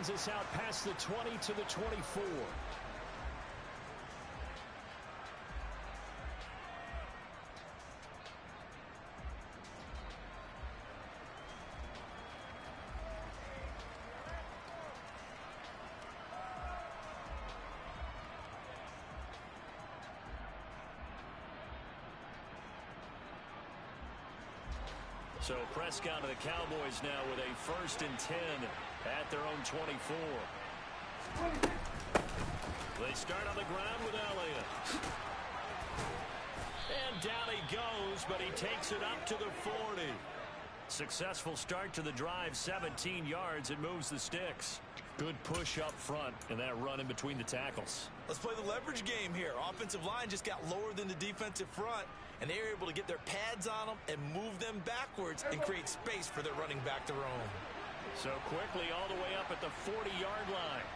sends us out past the 20 to the 24. So Prescott of the Cowboys now with a 1st and 10 at their own 24. They start on the ground with Elliott. And down he goes, but he takes it up to the 40. Successful start to the drive, 17 yards. It moves the sticks. Good push up front and that run in between the tackles. Let's play the leverage game here. Offensive line just got lower than the defensive front, and they were able to get their pads on them and move them backwards and create space for their running back to roam. So quickly all the way up at the 40-yard line.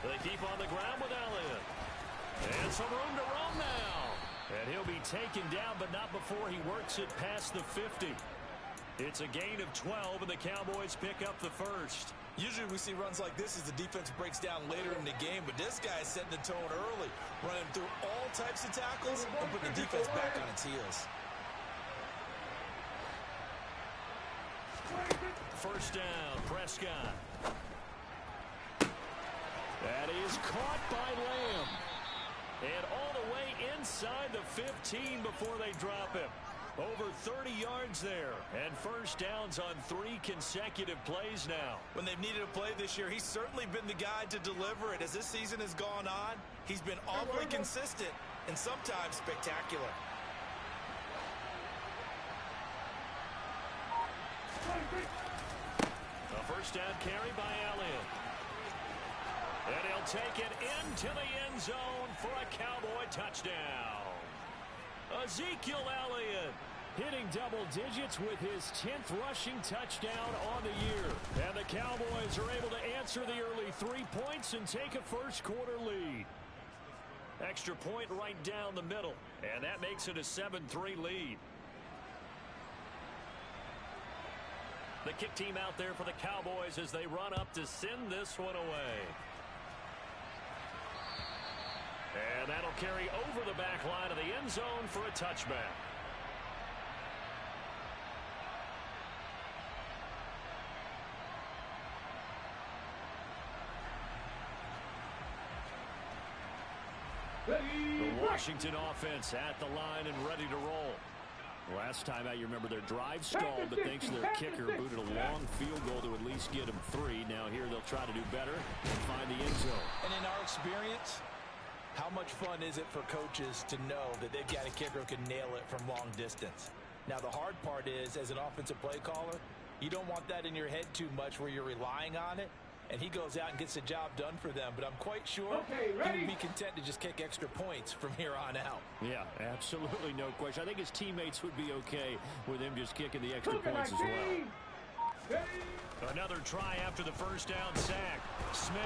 They keep on the ground with Elliott. And some room to roam now. And he'll be taken down, but not before he works it past the 50. It's a gain of 12, and the Cowboys pick up the first. Usually we see runs like this as the defense breaks down later in the game, but this guy is setting the tone early, running through all types of tackles and putting the defense back on its heels. First down, Prescott. That is caught by Lamb. And all the way inside the 15 before they drop him. Over 30 yards there, and first downs on 3 consecutive plays now. When they've needed a play this year, he's certainly been the guy to deliver it. As this season has gone on, he's been awfully consistent and sometimes spectacular. A first down carry by Elliott. And he'll take it into the end zone for a Cowboy touchdown. Ezekiel Elliott hitting double digits with his 10th rushing touchdown on the year. And the Cowboys are able to answer the early 3 points and take a first-quarter lead. Extra point right down the middle, and that makes it a 7-3 lead. The kick team out there for the Cowboys as they run up to send this one away. And that'll carry over the back line of the end zone for a touchback. The Washington offense at the line and ready to roll. Last time out, you remember their drive stalled, but thanks to their kicker, booted a long field goal to at least get them 3. Now here they'll try to do better and find the end zone. And in our experience, how much fun is it for coaches to know that they've got a kicker who can nail it from long distance? Now, the hard part is, as an offensive play caller, you don't want that in your head too much where you're relying on it, and he goes out and gets the job done for them. But I'm quite sure he would be content to just kick extra points from here on out. Yeah, absolutely no question. I think his teammates would be okay with him just kicking the extra points as well. Another try after the first down sack. Smith.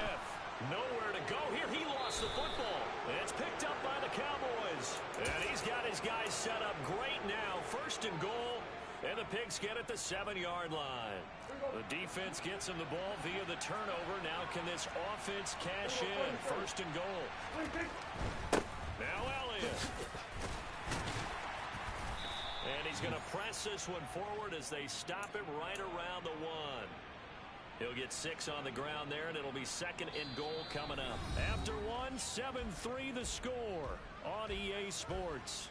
Nowhere to go here. He lost the football. It's picked up by the Cowboys. And he's got his guys set up great now. First and goal. And the Pigs get at the 7-yard line. The defense gets him the ball via the turnover. Now can this offense cash in? First and goal. Now Elliott. And he's going to press this one forward as they stop him right around the 1. He'll get 6 on the ground there, and it'll be second and goal coming up. After 1, 7-3 the score on EA Sports.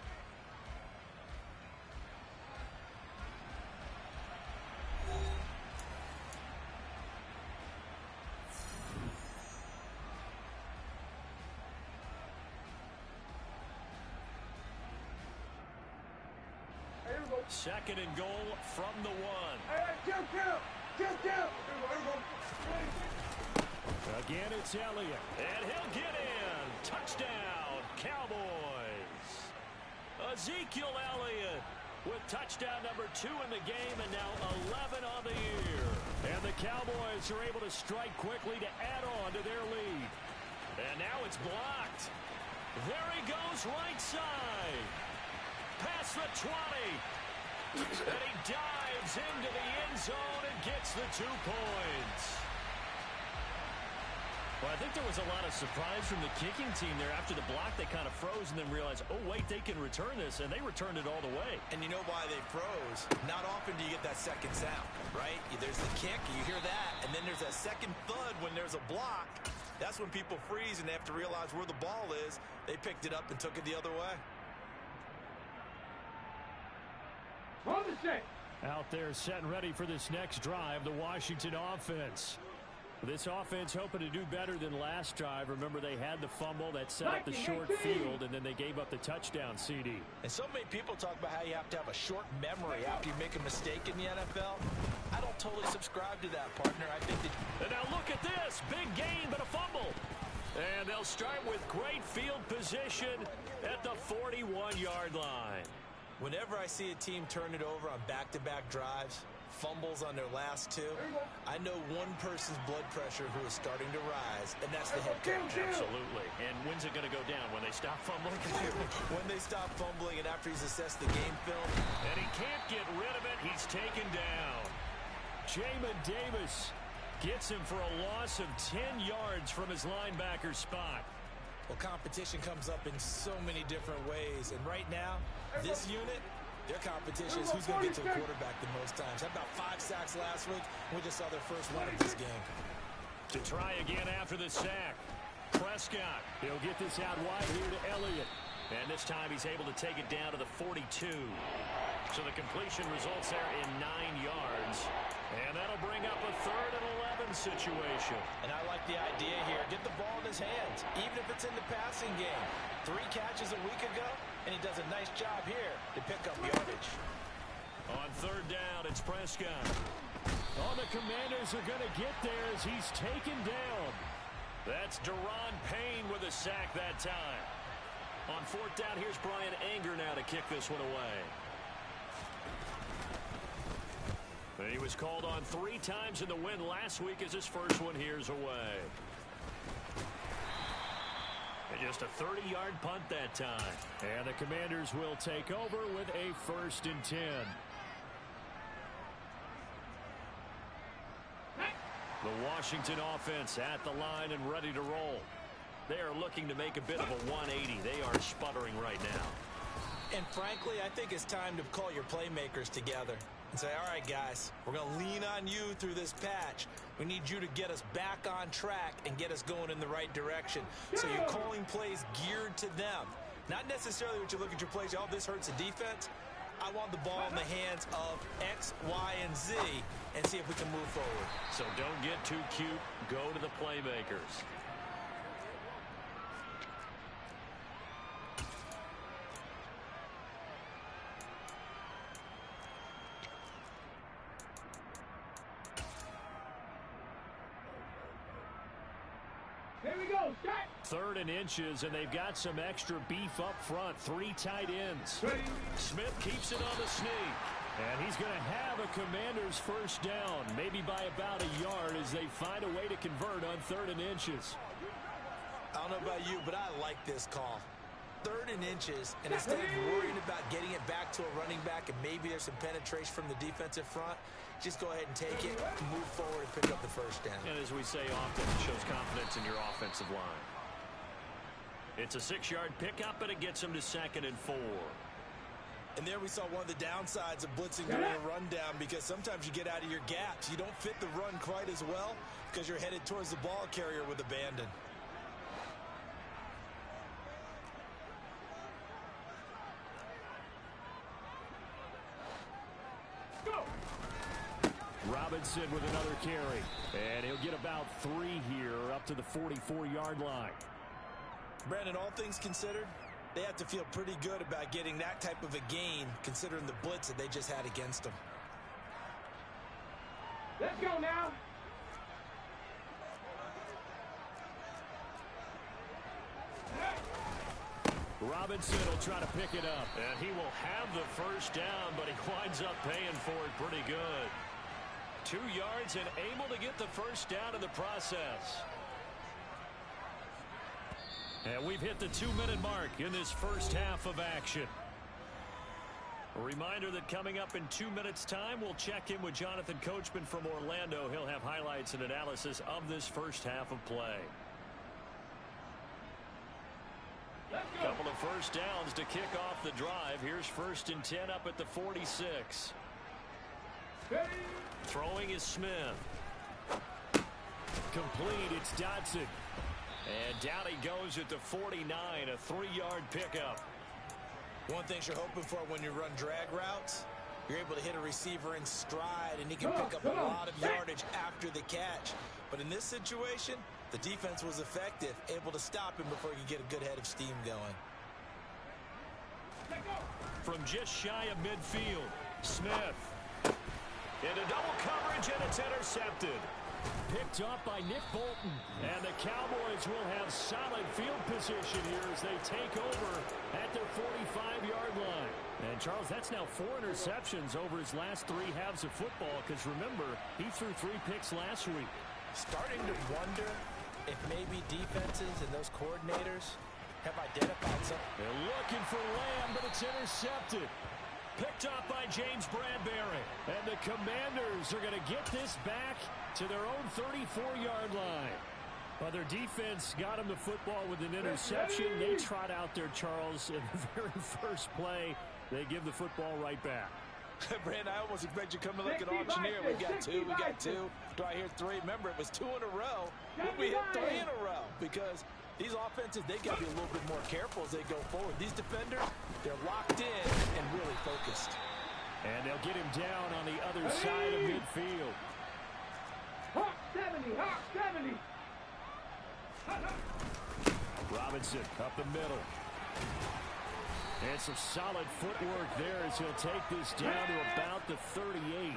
Second and goal from the 1. Again, it's Elliott. And he'll get in. Touchdown, Cowboys. Ezekiel Elliott with touchdown number 2 in the game and now 11 on the year. And the Cowboys are able to strike quickly to add on to their lead. And now it's blocked. There he goes right side. Past the 20. And he dives into the end zone and gets the 2 points. Well, I think there was a lot of surprise from the kicking team there. After the block, they kind of froze and then realized, oh, wait, they can return this, and they returned it all the way. And you know why they froze? Not often do you get that second sound, right? There's the kick, you hear that, and then there's that second thud when there's a block. That's when people freeze and they have to realize where the ball is. They picked it up and took it the other way. Out there set and ready for this next drive, the Washington offense. This offense hoping to do better than last drive. Remember, they had the fumble that set up the short field, and then they gave up the touchdown, CD. And so many people talk about how you have to have a short memory after you make a mistake in the NFL. I don't totally subscribe to that, partner. I think that... And now look at this. Big gain, but a fumble. And they'll start with great field position at the 41-yard line. Whenever I see a team turn it over on back-to-back drives, fumbles on their last two, I know one person's blood pressure who is starting to rise, and that's the head coach. Absolutely. And when's it going to go down? When they stop fumbling? When they stop fumbling and after he's assessed the game film. And he can't get rid of it. He's taken down. Jamin Davis gets him for a loss of 10 yards from his linebacker spot. Well, competition comes up in so many different ways. And right now, this unit, their competition is who's going to get to the quarterback the most times. Had about 5 sacks last week. We just saw their first one of this game. To try again after the sack. Prescott. He'll get this out wide here to Elliott. And this time he's able to take it down to the 42. So the completion results there in 9 yards. And that'll bring up a 3rd and 11 situation. And I like the idea here. Get the ball in his hands, even if it's in the passing game. 3 catches a week ago, and he does a nice job here to pick up yardage. On 3rd down, it's Prescott. Oh, the Commanders are going to get there as he's taken down. That's Deron Payne with a sack that time. On 4th down, here's Brian Anger now to kick this one away. He was called on 3 times in the win last week as his first one here's away. And just a 30-yard punt that time. And the Commanders will take over with a 1st and 10. The Washington offense at the line and ready to roll. They are looking to make a bit of a 180. They are sputtering right now. And frankly, I think it's time to call your playmakers together and say, all right, guys, we're going to lean on you through this patch. We need you to get us back on track and get us going in the right direction. So you're calling plays geared to them. Not necessarily what you look at your plays, oh, this hurts the defense. I want the ball in the hands of X, Y, and Z and see if we can move forward. So don't get too cute. Go to the playmakers. Here we go, start. 3rd and inches, and they've got some extra beef up front. 3 tight ends. Smith keeps it on the sneak. And he's going to have a Commander's first down, maybe by about a yard as they find a way to convert on 3rd and inches. I don't know about you, but I like this call. 3rd and inches, and instead of worrying about getting it back to a running back and maybe there's some penetration from the defensive front, just go ahead and take it, move forward, and pick up the first down. And as we say often, it shows confidence in your offensive line. It's a 6-yard pickup, and it gets them to 2nd and 4. And there we saw one of the downsides of blitzing during a rundown, because sometimes you get out of your gaps. You don't fit the run quite as well because you're headed towards the ball carrier with abandon. Robinson with another carry. And he'll get about 3 here up to the 44-yard line. Brandon, all things considered, they have to feel pretty good about getting that type of a gain considering the blitz that they just had against them. Let's go now. Robinson will try to pick it up. And he will have the first down, but he winds up paying for it pretty good. 2 yards and able to get the first down in the process. And we've hit the 2-minute mark in this first half of action. A reminder that coming up in 2 minutes' time, we'll check in with Jonathan Coachman from Orlando. He'll have highlights and analysis of this first half of play. Couple of first downs to kick off the drive. Here's 1st and 10 up at the 46. Throwing is Smith. Complete. It's Dotson. And down he goes at the 49, a 3-yard pickup. One thing you're hoping for when you run drag routes, you're able to hit a receiver in stride, and he can pick up a lot of yardage after the catch. But in this situation, the defense was effective, able to stop him before he could get a good head of steam going. From just shy of midfield, Smith. Into double coverage, and it's intercepted. Picked up by Nick Bolton. And the Cowboys will have solid field position here as they take over at their 45-yard line. And, Charles, that's now 4 interceptions over his last 3 halves of football, because, remember, he threw 3 picks last week. Starting to wonder if maybe defenses and those coordinators have identified something. They're looking for Lamb, but it's intercepted. Picked up by James Bradbury. And the Commanders are going to get this back to their own 34-yard line. Well, their defense got him the football with an interception. They trot out there, Charles, in the very first play. They give the football right back. Brandon, I almost expect you to come and look at auctioneer. We got 2, we got 2. Do I hear 3? Remember, it was 2 in a row. We hit 3 in a row because these offenses, they got to be a little bit more careful as they go forward. These defenders, they're locked in and really focused. And they'll get him down on the other side of midfield. Hawk 70, Hawk 70. Robinson up the middle. And some solid footwork there as he'll take this down to about the 38.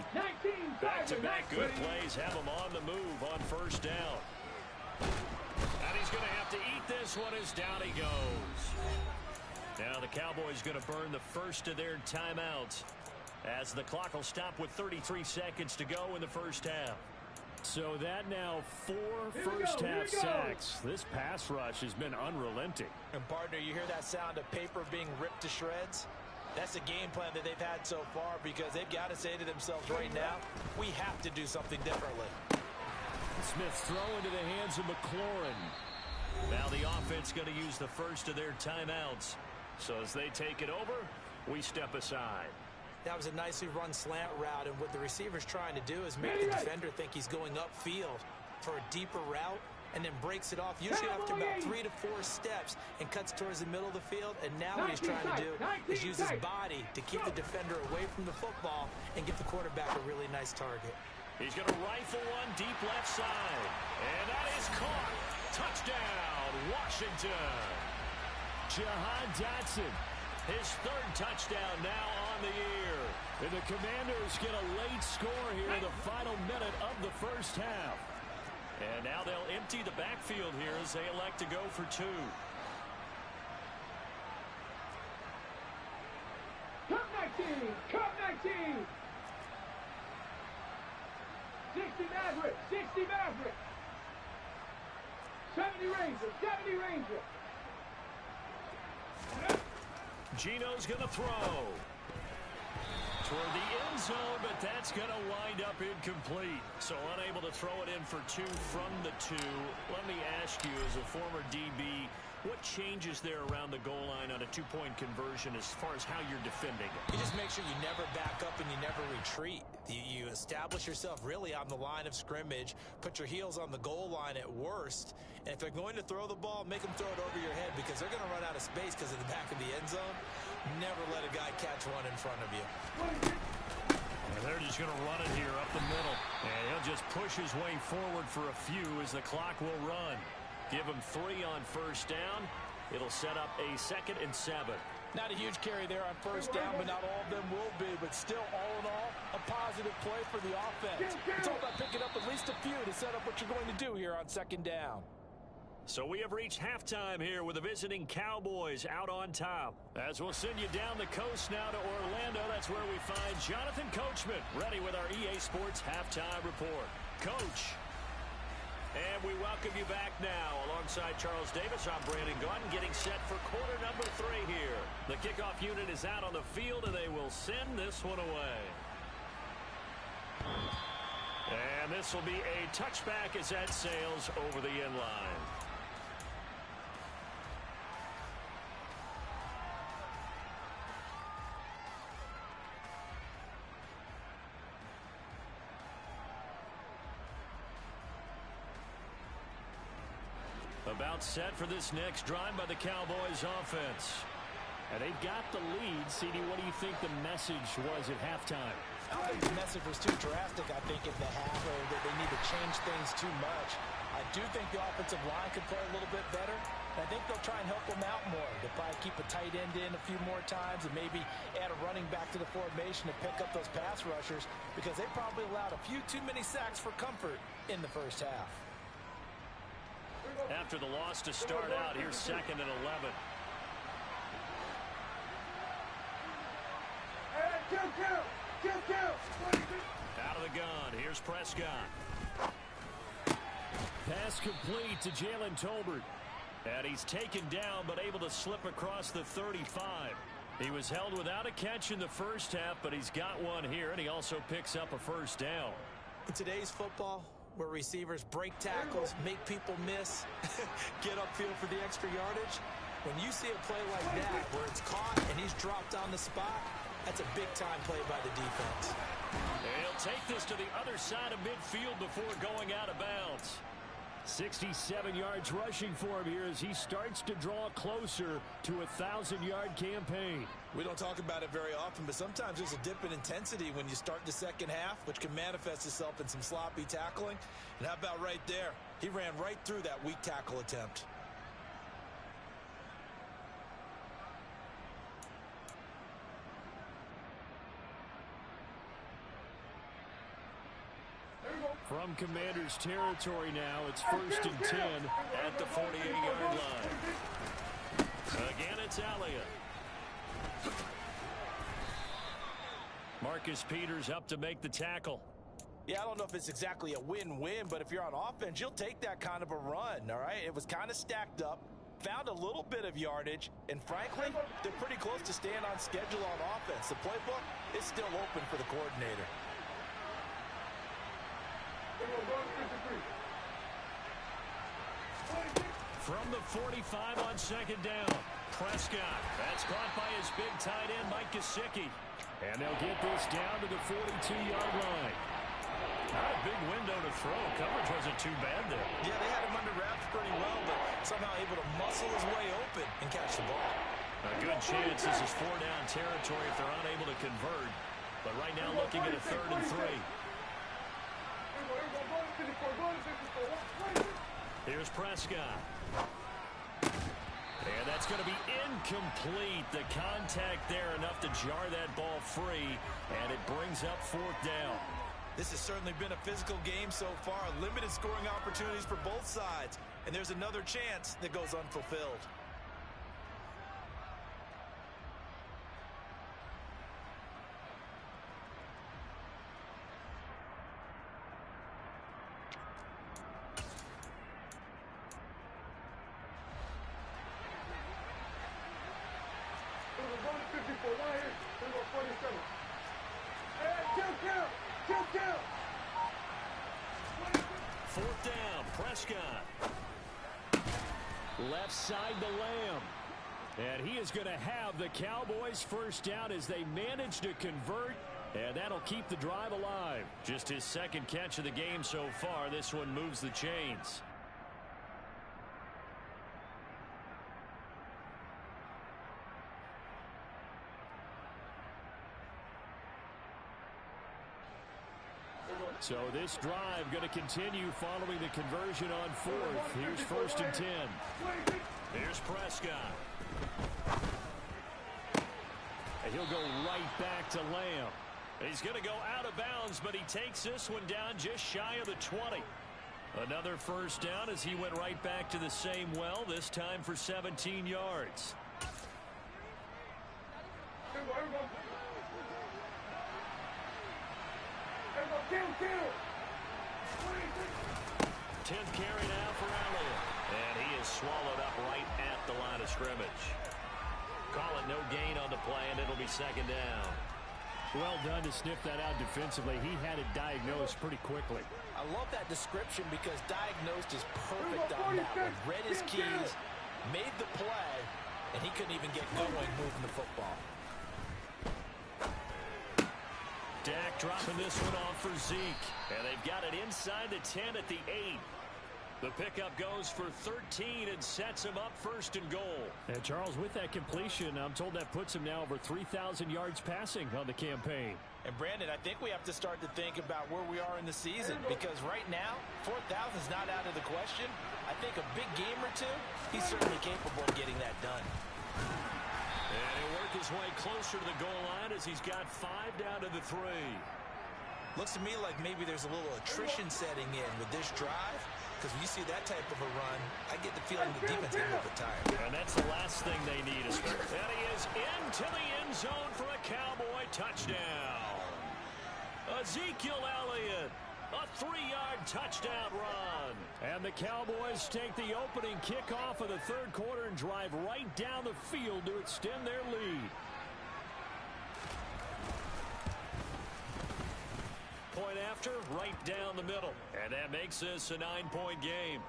Back-to-back good plays have him on the move on first down. And he's going to have to eat this one as down he goes. Now the Cowboys going to burn the first of their timeouts as the clock will stop with 33 seconds to go in the first half. So that now 4 first-half sacks. This pass rush has been unrelenting. And, partner, you hear that sound of paper being ripped to shreds? That's the game plan that they've had so far because they've got to say to themselves right now, we have to do something differently. Smith's throw into the hands of McLaurin. Now the offense going to use the first of their timeouts. So as they take it over, we step aside. That was a nicely run slant route, and what the receiver's trying to do is make the defender think he's going upfield for a deeper route and then breaks it off, usually after about 3 to 4 steps, and cuts towards the middle of the field. And now what he's trying to do is use his body to keep the defender away from the football and give the quarterback a really nice target. He's going to rifle one deep left side, and that is caught. Touchdown, Washington. Jahan Dotson, his 3rd touchdown now on the year. And the Commanders get a late score here in the final minute of the first half. And now they'll empty the backfield here as they elect to go for 2. Cup 19, Cup 19. 60 Maverick, 60 Maverick. 70 Ranger, 70 Ranger. Gino's going to throw toward the end zone, but that's going to wind up incomplete. So unable to throw it in for 2 from the 2. Let me ask you, as a former DB, what changes there around the goal line on a 2-point conversion as far as how you're defending it? You just make sure you never back up and you never retreat. You establish yourself really on the line of scrimmage, put your heels on the goal line at worst, and if they're going to throw the ball, make them throw it over your head because they're going to run out of space because of the back of the end zone. Never let a guy catch one in front of you. And they're just going to run it here up the middle. And he'll just push his way forward for a few as the clock will run. Give him 3 on first down. It'll set up a 2nd and 7. Not a huge carry there on first down, but not all of them will be. But still, all in all, a positive play for the offense. It's all about picking up at least a few to set up what you're going to do here on 2nd down. So we have reached halftime here with the visiting Cowboys out on top. As we'll send you down the coast now to Orlando, that's where we find Jonathan Coachman ready with our EA Sports Halftime Report. Coach. And we welcome you back now. Alongside Charles Davis, I'm Brandon Gaudin, getting set for quarter number 3 here. The kickoff unit is out on the field, and they will send this one away. And this will be a touchback as that sails over the end line. About set for this next drive by the Cowboys offense. And they've got the lead. CD, what do you think the message was at halftime? I don't think the message was too drastic, I think, at the half, or that they need to change things too much. I do think the offensive line could play a little bit better. I think they'll try and help them out more. They'll probably keep a tight end in a few more times and maybe add a running back to the formation to pick up those pass rushers, because they probably allowed a few too many sacks for comfort in the first half. After the loss to start out, here's 2nd and 11. Out of the gun, here's Prescott. Pass complete to Jalen Tolbert. And he's taken down, but able to slip across the 35. He was held without a catch in the first half, but he's got one here, and he also picks up a first down. In today's football, where receivers break tackles, make people miss, get upfield for the extra yardage, when you see a play like that where it's caught and he's dropped on the spot, that's a big-time play by the defense. And he'll take this to the other side of midfield before going out of bounds. 67 yards rushing for him here as he starts to draw closer to a 1,000-yard campaign. We don't talk about it very often, but sometimes there's a dip in intensity when you start the second half, which can manifest itself in some sloppy tackling. And how about right there? He ran right through that weak tackle attempt. From Commanders territory now, it's 1st and 10 at the 48-yard line. Again, it's Elliott. Marcus Peters up to make the tackle. Yeah, I don't know if it's exactly a win-win, but if you're on offense, you'll take that kind of a run, all right? It was kind of stacked up, found a little bit of yardage, and frankly, they're pretty close to staying on schedule on offense. The playbook is still open for the coordinator. From the 45 on 2nd down, Prescott. That's caught by his big tight end, Mike Gesicki. And they'll get this down to the 42-yard line. Not a big window to throw. Coverage wasn't too bad there. Yeah, they had him under wraps pretty well, but somehow able to muscle his way open and catch the ball. A good chance this is 4-down territory if they're unable to convert. But right now looking at a 3rd and 3. Here's Prescott. And that's going to be incomplete. The contact there enough to jar that ball free, and it brings up 4th down. This has certainly been a physical game so far. Limited scoring opportunities for both sides, and there's another chance that goes unfulfilled. Fourth down, Prescott. Left side to Lamb. And he is going to have the Cowboys first down as they manage to convert. And that'll keep the drive alive. Just his 2nd catch of the game so far. This one moves the chains. So this drive going to continue following the conversion on 4th. Here's 1st and 10. Here's Prescott. And he'll go right back to Lamb. He's going to go out of bounds, but he takes this one down just shy of the 20. Another first down as he went right back to the same well, this time for 17 yards. 10th carry now for Elliott. And he is swallowed up right at the line of scrimmage. Call it no gain on the play, and it'll be 2nd down. Well done to sniff that out defensively. He had it diagnosed pretty quickly. I love that description because diagnosed is perfect on that one. Read his keys, made the play, and he couldn't even get going moving the football. Dak dropping this one off for Zeke. And they've got it inside the 10 at the 8. The pickup goes for 13 and sets him up first and goal. And Charles, with that completion, I'm told that puts him now over 3,000 yards passing on the campaign. And Brandon, I think we have to start to think about where we are in the season, because right now 4,000 is not out of the question. I think a big game or two, he's certainly capable of getting that done. And he'll work his way closer to the goal line as he's got 5 down to the 3. Looks to me like maybe there's a little attrition setting in with this drive, because when you see that type of a run, I get the feeling the defense is a little bit tired. And that's the last thing they need. And he is into the end zone for a Cowboy touchdown. Ezekiel Elliott, a 3-yard touchdown run. And the Cowboys take the opening kickoff of the third quarter and drive right down the field to extend their lead. Point after, right down the middle. And that makes this a 9-point game.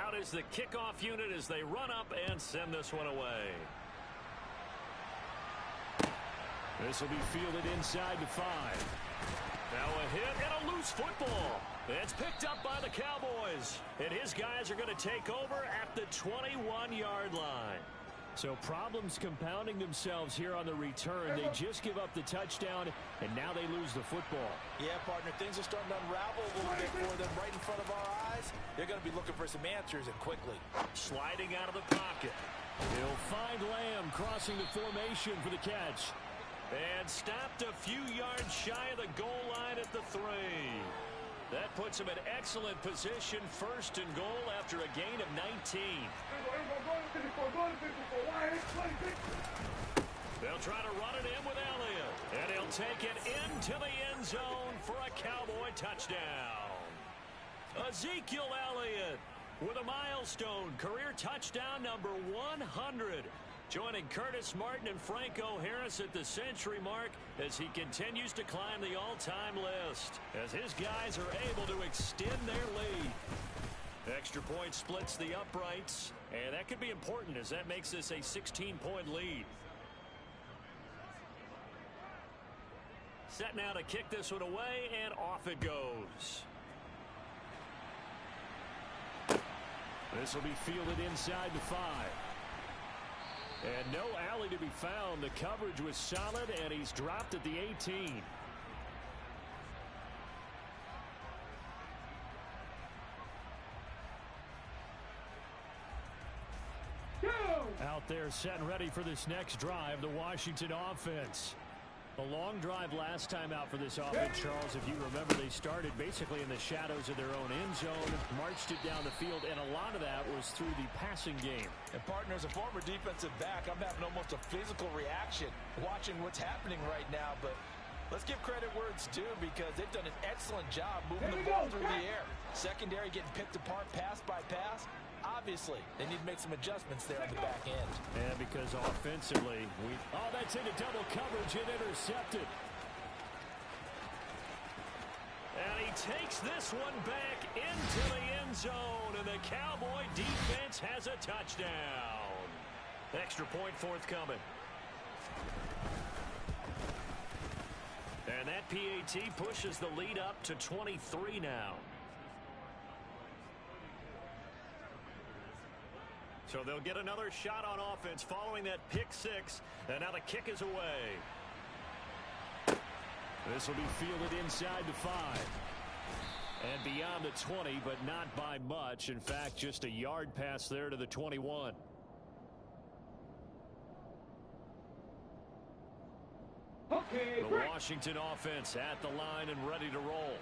Out is the kickoff unit as they run up and send this one away. This will be fielded inside the 5. Now a hit and a loose football. It's picked up by the Cowboys. And his guys are going to take over at the 21-yard line. So problems compounding themselves here on the return. They just give up the touchdown, and now they lose the football. Yeah, partner, things are starting to unravel a little bit for them right in front of our eyes. They're going to be looking for some answers, and quickly. Sliding out of the pocket. He'll find Lamb crossing the formation for the catch. And stopped a few yards shy of the goal line at the 3. That puts him in excellent position, first and goal after a gain of 19. They'll try to run it in with Elliott. And he'll take it into the end zone for a Cowboy touchdown. Ezekiel Elliott with a milestone career touchdown number 100. Joining Curtis Martin and Franco Harris at the century mark as he continues to climb the all-time list. As his guys are able to extend their lead. Extra point splits the uprights. And that could be important as that makes this a 16-point lead. Set now to kick this one away, and off it goes. This will be fielded inside the 5. And no alley to be found. The coverage was solid, and he's dropped at the 18. Out there set and ready for this next drive, the Washington offense. A long drive last time out for this offense, Charles. If you remember, they started basically in the shadows of their own end zone, marched it down the field, and a lot of that was through the passing game. And partners, a former defensive back, I'm having almost a physical reaction watching what's happening right now. But let's give credit where it's due, because they've done an excellent job moving the ball through the air. Secondary getting picked apart pass by pass. Obviously, they need to make some adjustments there on the back end. And because offensively, that's into double coverage and intercepted. And he takes this one back into the end zone, and the Cowboy defense has a touchdown. Extra point forthcoming. And that PAT pushes the lead up to 23 now. So they'll get another shot on offense following that pick 6. And now the kick is away. This will be fielded inside the 5. And beyond the 20, but not by much. In fact, just a yard pass there to the 21. The Washington offense at the line and ready to roll.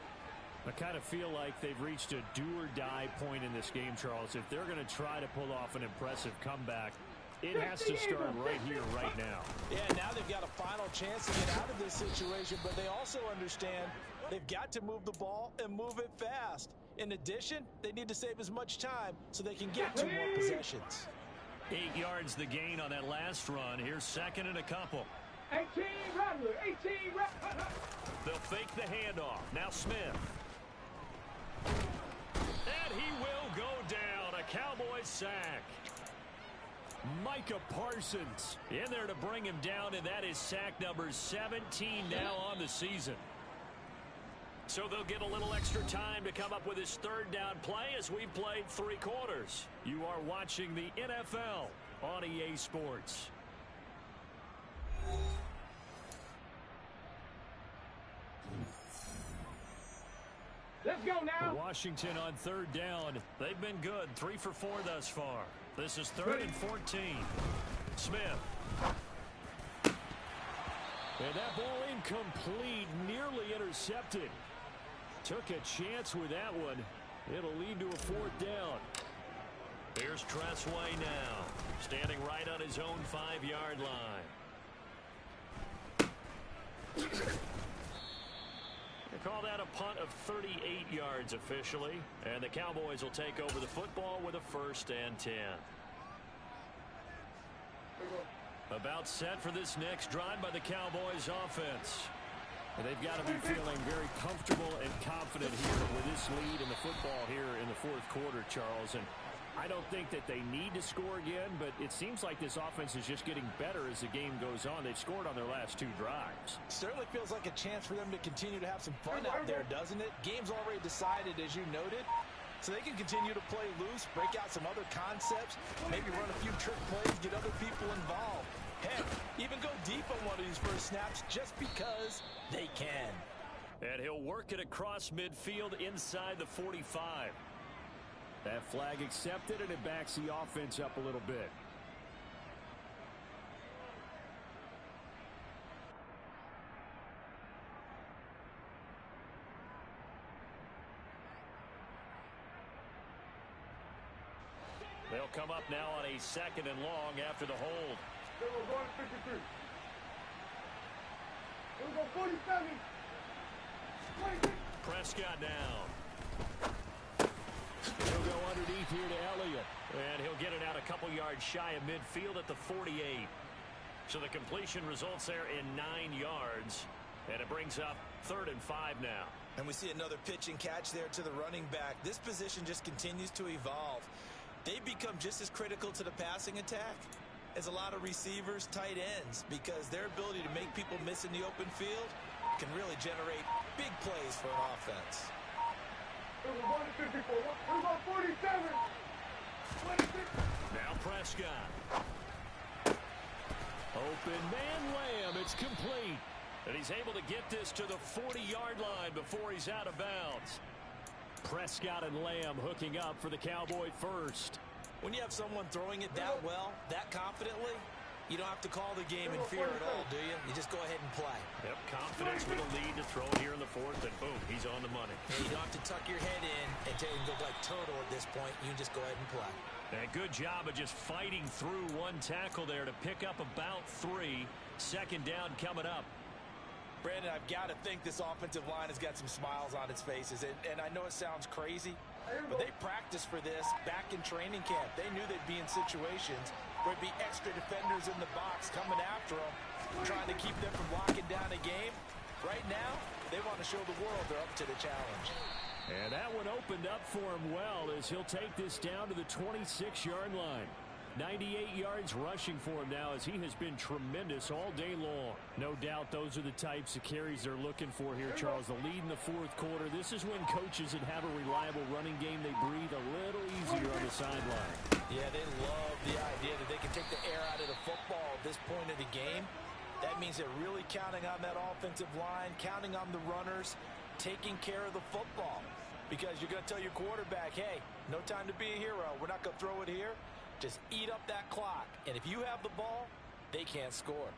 I kind of feel like they've reached a do-or-die point in this game, Charles. If they're going to try to pull off an impressive comeback, it has to start right here, right now. Yeah, now they've got a final chance to get out of this situation, but they also understand they've got to move the ball and move it fast. In addition, they need to save as much time so they can get 2 more possessions. 8 yards the gain on that last run. Here's second and a couple. 18 Rattler, 18 Rattler. They'll fake the handoff. Now Smith. And he will go down. A Cowboys sack. Micah Parsons in there to bring him down, and that is sack number 17 now on the season. So they'll get a little extra time to come up with his third down play as we've played 3 quarters. You are watching the NFL on EA Sports. Let's go now. Washington on third down. They've been good. 3 for 4 thus far. This is 3rd and 14. Smith. And that ball incomplete, nearly intercepted. Took a chance with that one. It'll lead to a 4th down. Here's Tressway now, standing right on his own 5-yard line. They call that a punt of 38 yards officially, and the Cowboys will take over the football with a 1st and 10. About set for this next drive by the Cowboys offense. And they've got to be feeling very comfortable and confident here with this lead in the football here in the 4th quarter, Charles. And I don't think that they need to score again, but it seems like this offense is just getting better as the game goes on. They've scored on their last 2 drives. Certainly feels like a chance for them to continue to have some fun out there, doesn't it? Game's already decided, as you noted. So they can continue to play loose, break out some other concepts, maybe run a few trick plays, get other people involved. Heck, even go deep on one of these first snaps just because they can. And he'll work it across midfield inside the 45. That flag accepted, and it backs the offense up a little bit. They'll come up now on a 2nd and long after the hold. We're going to 53. We're going 47. 26. Prescott down. He'll go underneath here to Elliott. And he'll get it out a couple yards shy of midfield at the 48. So the completion results there in 9 yards. And it brings up 3rd and 5 now. And we see another pitch and catch there to the running back. This position just continues to evolve. They become just as critical to the passing attack as a lot of receivers, tight ends, because their ability to make people miss in the open field can really generate big plays for an offense. We're going to 54. We're going 47. 26. Now Prescott. Open man Lamb. It's complete. And he's able to get this to the 40-yard line before he's out of bounds. Prescott and Lamb hooking up for the Cowboy first. When you have someone throwing it that well, that confidently, you don't have to call the game in fear at all, do you? You just go ahead and play. Yep, confidence with a lead to throw it here in the 4th, and boom, he's on the money. And you don't have to tuck your head in and go like turtle at this point. You just go ahead and play. And a good job of just fighting through one tackle there to pick up about 3. 2nd down coming up. Brandon, I've got to think this offensive line has got some smiles on its faces. And I know it sounds crazy, but they practiced for this back in training camp. They knew they'd be in situations where there'd be extra defenders in the box coming after them, trying to keep them from locking down a game. Right now, they want to show the world they're up to the challenge. And that one opened up for him well as he'll take this down to the 26-yard line. 98 yards rushing for him now as he has been tremendous all day long. No doubt those are the types of carries they're looking for here, Charles. The lead in the 4th quarter. This is when coaches that have a reliable running game, they breathe a little easier on the sideline. Yeah, they love the idea that they can take the air out of the football at this point of the game. That means they're really counting on that offensive line, counting on the runners, taking care of the football. Because you're going to tell your quarterback, hey, no time to be a hero. We're not going to throw it here. Just eat up that clock. And if you have the ball, they can't score.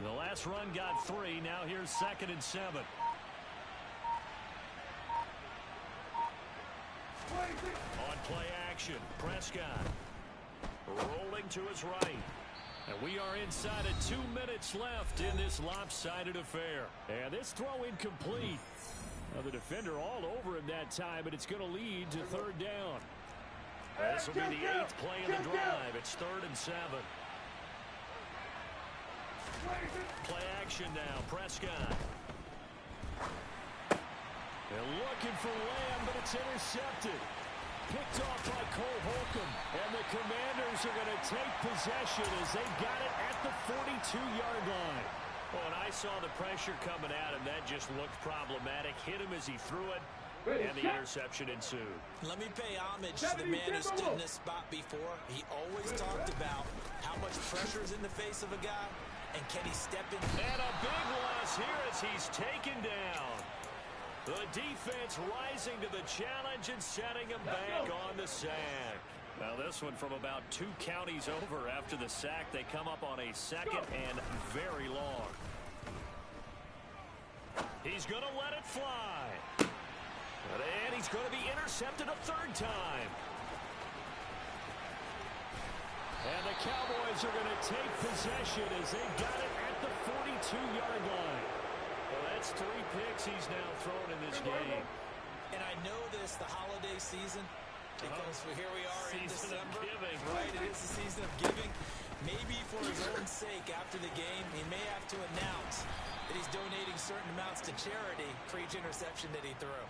The last run got 3. Now here's 2nd and 7. On play action, Prescott rolling to his right. And we are inside of 2 minutes left in this lopsided affair. And this throw incomplete. The defender all over him that time, but it's going to lead to 3rd down. This will be the 8th play of the drive. It's 3rd and 7. Play action now, Prescott. They're looking for Lamb, but it's intercepted. Picked off by Cole Holcomb. And the Commanders are going to take possession as they got it at the 42-yard line. Oh, and I saw the pressure coming at him. That just looked problematic. Hit him as he threw it, and the interception ensued. Let me pay homage to the man who stood in this spot before. He always talked about how much pressure is in the face of a guy, and can he step in? And a big loss here as he's taken down. The defense rising to the challenge and setting him back on the sack. Now this one from about 2 counties over after the sack. They come up on a second and very long. He's going to let it fly. And he's going to be intercepted a 3rd time. And the Cowboys are going to take possession as they got it at the 42-yard line. Well, that's 3 picks he's now thrown in this game. And I know this, the holiday season, because here we are in December. Giving. Right, it is the season of giving. Maybe for his own sake after the game, he may have to announce that he's donating certain amounts to charity for each interception that he threw.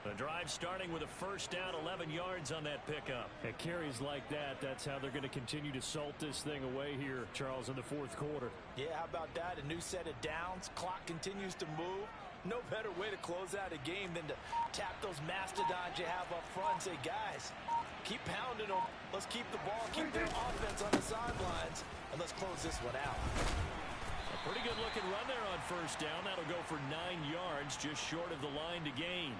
The drive starting with a 1st down, 11 yards on that pickup. At carries like that, that's how they're going to continue to salt this thing away here, Charles, in the 4th quarter. Yeah, how about that? A new set of downs. Clock continues to move. No better way to close out a game than to tap those mastodons you have up front and say, guys, keep pounding them. Let's keep the ball, keep their offense on the sidelines, and let's close this one out. A pretty good looking run there on 1st down. That'll go for 9 yards, just short of the line to gain.